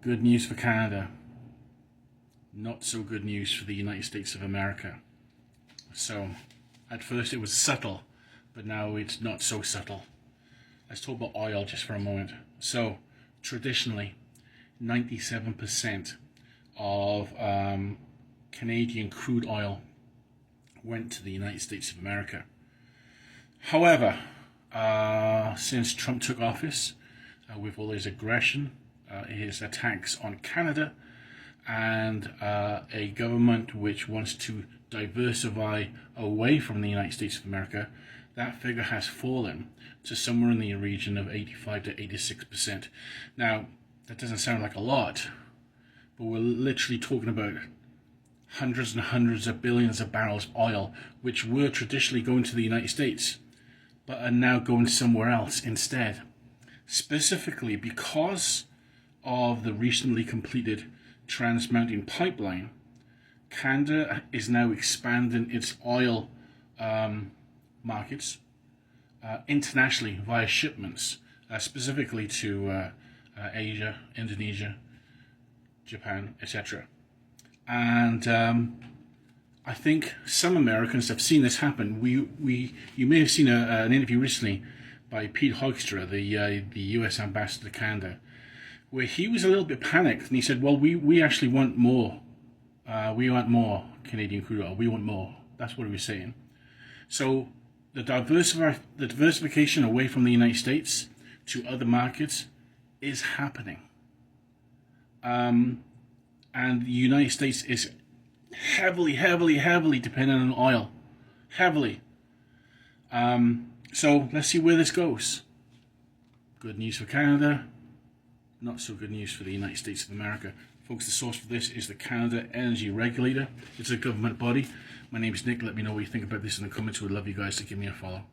Good news for Canada. Not so good news for the United States of America. So, at first it was subtle, but now it's not so subtle. Let's talk about oil just for a moment. So, traditionally, 97% of Canadian crude oil went to the United States of America. However, since Trump took office, with all his aggression, his attacks on Canada, and a government which wants to diversify away from the United States of America, that figure has fallen to somewhere in the region of 85 to 86%. Now, that doesn't sound like a lot, but we're literally talking about hundreds and hundreds of billions of barrels of oil, which were traditionally going to the United States, but are now going somewhere else instead. Specifically because of the recently completed Trans Mountain Pipeline, Canada is now expanding its oil markets internationally via shipments, specifically to Asia, Indonesia, Japan, etc. And I think some Americans have seen this happen. You may have seen an interview recently by Pete Hoekstra, the U.S. ambassador to Canada, where he was a little bit panicked, and he said, well, we actually want more. We want more Canadian crude oil. We want more. That's what he was saying. So the diversification away from the United States to other markets is happening. And the United States is heavily dependent on oil. Heavily. So let's see where this goes. Good news for Canada. Not so good news for the United States of America. Folks, the source for this is the Canada Energy Regulator. It's a government body. My name is Nick. Let me know what you think about this in the comments. We'd love you guys to give me a follow.